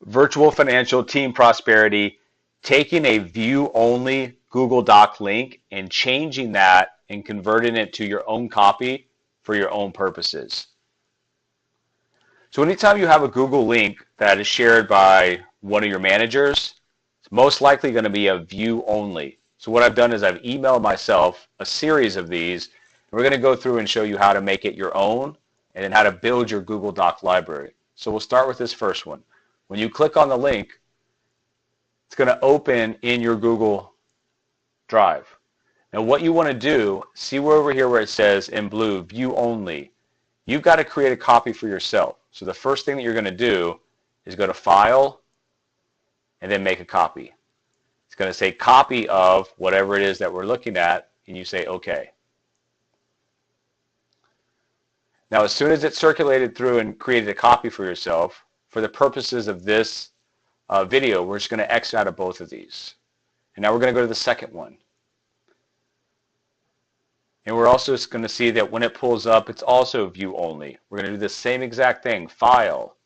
Virtual Financial Team Prosperity, taking a view-only Google Doc link and changing that and converting it to your own copy for your own purposes. So anytime you have a Google link that is shared by one of your managers, it's most likely going to be a view only. So what I've done is I've emailed myself a series of these. We're going to go through and show you how to make it your own and then how to build your Google Doc library. So we'll start with this first one. When you click on the link, it's going to open in your Google Drive. Now what you want to do, see over here where it says in blue, view only. You've got to create a copy for yourself. So the first thing that you're going to do is go to File and then make a copy. It's going to say copy of whatever it is that we're looking at, and you say OK. Now as soon as it's circulated through and created a copy for yourself, for the purposes of this video, we're just going to X out of both of these. And now we're going to go to the second one. And we're also going to see that when it pulls up, it's also view only. We're going to do the same exact thing. File,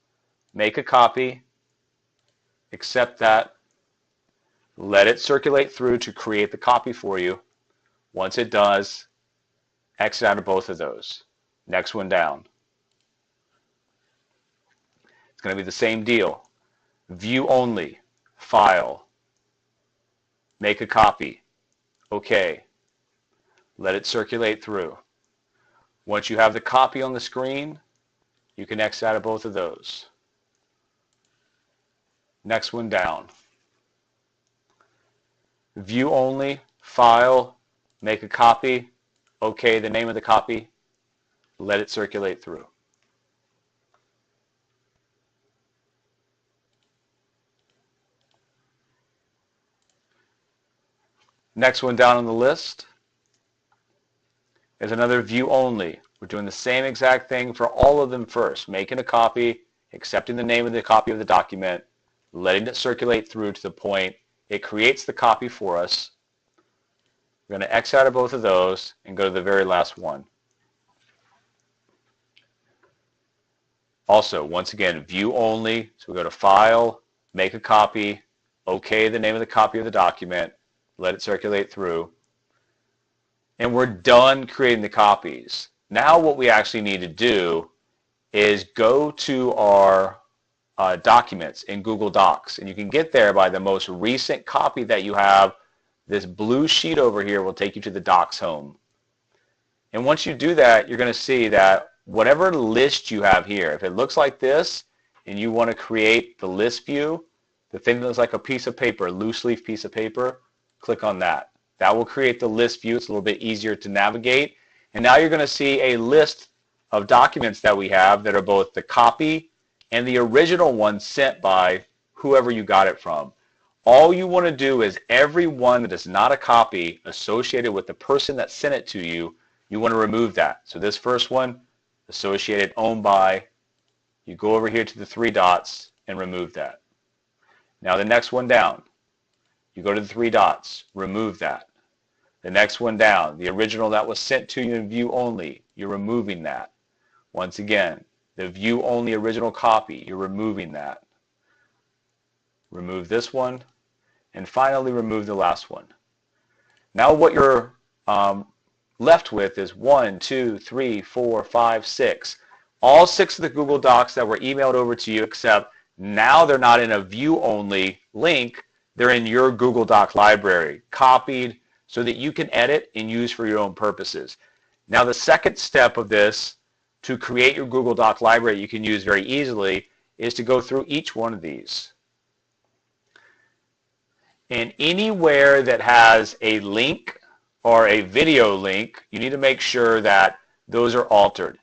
make a copy, accept that, let it circulate through to create the copy for you. Once it does, X out of both of those. Next one down. It's going to be the same deal. View only, file, make a copy, OK. Let it circulate through. Once you have the copy on the screen, you can X out of both of those. Next one down. View only, file, make a copy, OK, the name of the copy, let it circulate through. Next one down on the list is another view only. We're doing the same exact thing for all of them first. Making a copy, accepting the name of the copy of the document, letting it circulate through to the point it creates the copy for us. We're going to X out of both of those and go to the very last one. Also, once again, view only. So we go to File, make a copy, OK the name of the copy of the document, let it circulate through. And we're done creating the copies. Now what we actually need to do is go to our documents in Google Docs. And you can get there by the most recent copy that you have. This blue sheet over here will take you to the Docs home. And once you do that, you're going to see that whatever list you have here, if it looks like this and you want to create the list view, the thing that looks like a piece of paper, a loose leaf piece of paper, click on that. That will create the list view. It's a little bit easier to navigate. And now you're going to see a list of documents that we have that are both the copy and the original one sent by whoever you got it from. All you want to do is every one that is not a copy associated with the person that sent it to you, you want to remove that. So this first one, associated, owned by, you go over here to the three dots and remove that. Now the next one down, you go to the three dots, remove that. The next one down, the original that was sent to you in view only, you're removing that. Once again, the view only original copy, you're removing that. Remove this one, and finally remove the last one. Now what you're left with is 1, 2, 3, 4, 5, 6. All 6 of the Google Docs that were emailed over to you, except now they're not in a view only link, they're in your Google Doc library, copied so that you can edit and use for your own purposes. Now the second step of this to create your Google Doc library you can use very easily is to go through each one of these. And anywhere that has a link or a video link, you need to make sure that those are altered.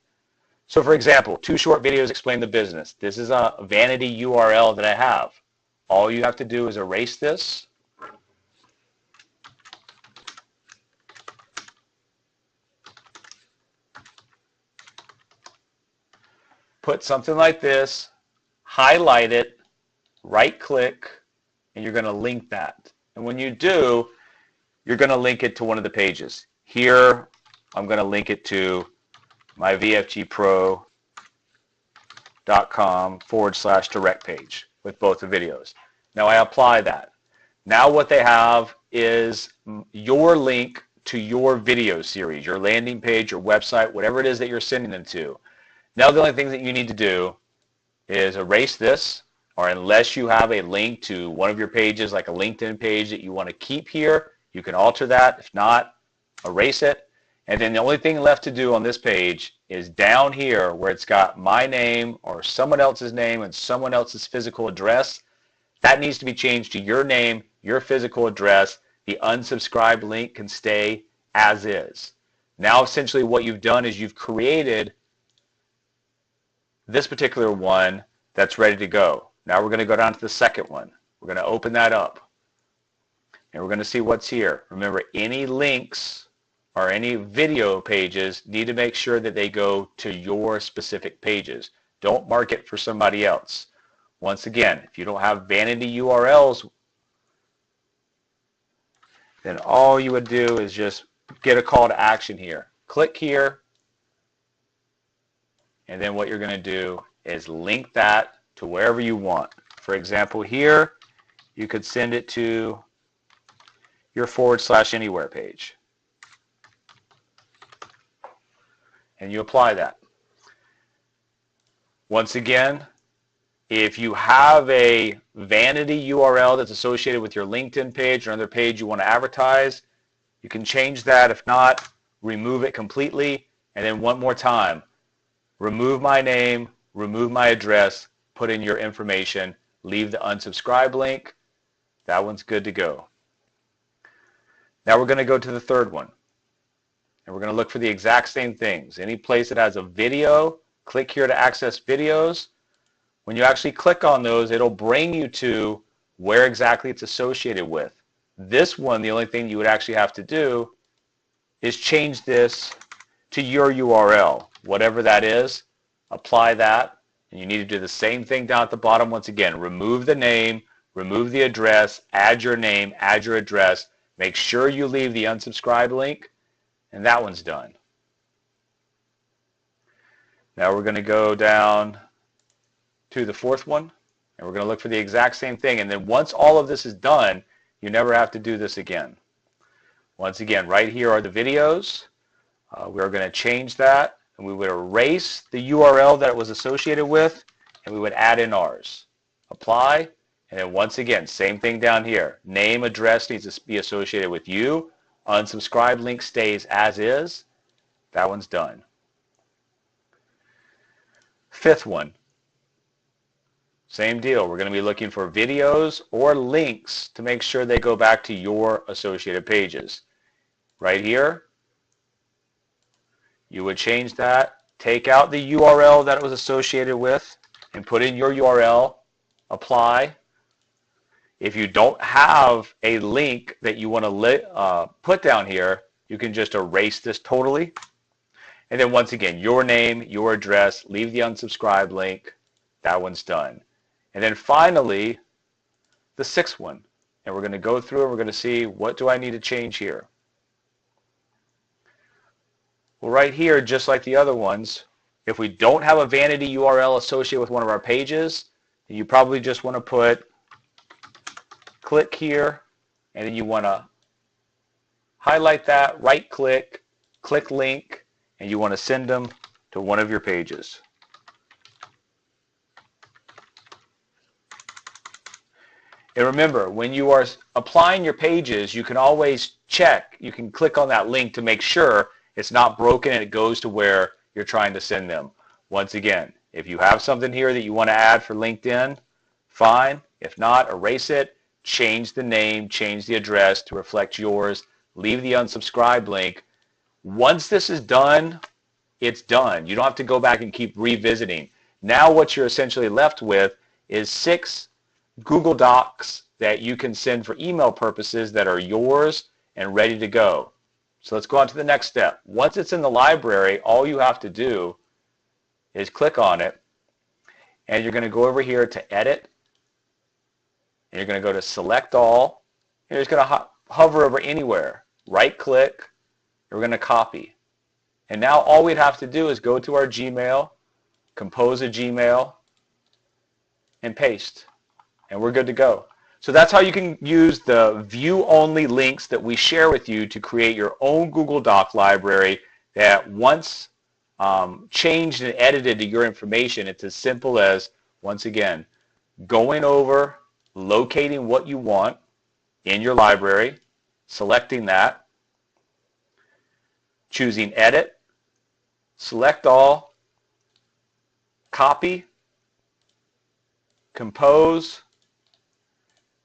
So for example, 2 short videos explain the business. This is a vanity URL that I have. All you have to do is erase this. Put something like this, highlight it, right click, and you're going to link that. And when you do, you're going to link it to one of the pages. Here, I'm going to link it to myvfgpro.com/direct page. with both the videos. Now I apply that. Now what they have is your link to your video series, your landing page, your website, whatever it is that you're sending them to. Now the only thing that you need to do is erase this, or unless you have a link to one of your pages, like a LinkedIn page that you want to keep here, you can alter that. If not, erase it. And then the only thing left to do on this page is down here where it's got my name or someone else's name and someone else's physical address. That needs to be changed to your name, your physical address. The unsubscribe link can stay as is. Now essentially what you've done is you've created this particular one that's ready to go. Now we're going to go down to the second one. We're going to open that up. And we're going to see what's here. Remember, any links or any video pages need to make sure that they go to your specific pages. Don't mark it for somebody else. Once again, if you don't have vanity URLs, then all you would do is just get a call to action here. Click here, and then what you're going to do is link that to wherever you want. For example, here, you could send it to your /anywhere page. And you apply that. Once again, if you have a vanity URL that's associated with your LinkedIn page or another page you want to advertise, you can change that. If not, remove it completely. And then one more time, remove my name, remove my address, put in your information, leave the unsubscribe link. That one's good to go. Now we're going to go to the third one. And we're going to look for the exact same things. Any place that has a video, click here to access videos. When you actually click on those, it'll bring you to where exactly it's associated with. This one, the only thing you would actually have to do is change this to your URL. Whatever that is, apply that. And you need to do the same thing down at the bottom once again. Remove the name, remove the address, add your name, add your address. Make sure you leave the unsubscribe link, and that one's done. Now we're going to go down to the fourth one, and we're going to look for the exact same thing. And then once all of this is done, you never have to do this again. Once again, right here are the videos. We're going to change that, and we would erase the URL that it was associated with, and we would add in ours. Apply, and then once again, same thing down here. Name, address needs to be associated with you. Unsubscribe link stays as is. That one's done. Fifth one. Same deal. We're going to be looking for videos or links to make sure they go back to your associated pages. Right here, you would change that, take out the URL that it was associated with, and put in your URL, apply. If you don't have a link that you want to put down here, you can just erase this totally. And then once again, your name, your address, leave the unsubscribe link. That one's done. And then finally, the sixth one. And we're going to go through and we're going to see, what do I need to change here? Well, right here, just like the other ones, if we don't have a vanity URL associated with one of our pages, then you probably just want to put click here, and then you want to highlight that, right click, click link, and you want to send them to one of your pages. And remember, when you are applying your pages, you can always check. You can click on that link to make sure it's not broken and it goes to where you're trying to send them. Once again, if you have something here that you want to add for LinkedIn, fine. If not, erase it, change the name, change the address to reflect yours, leave the unsubscribe link. Once this is done, it's done. You don't have to go back and keep revisiting. Now what you're essentially left with is 6 Google Docs that you can send for email purposes that are yours and ready to go. So let's go on to the next step. Once it's in the library, all you have to do is click on it, and you're going to go over here to Edit, and you're going to go to Select All, and you're just going to hover over anywhere. Right click, and we're going to copy. And now all we'd have to do is go to our Gmail, compose a Gmail, and paste. And and we're good to go. So that's how you can use the view-only links that we share with you to create your own Google Doc library that once changed and edited to your information, it's as simple as, once again, going over, locating what you want in your library, selecting that, choosing Edit, Select All, Copy, Compose,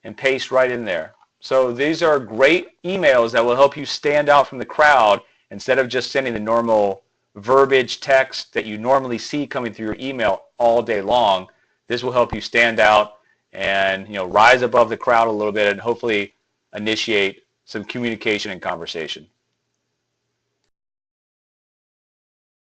and paste right in there. So these are great emails that will help you stand out from the crowd instead of just sending the normal verbiage text that you normally see coming through your email all day long. This will help you stand out and rise above the crowd a little bit and hopefully initiate some communication and conversation.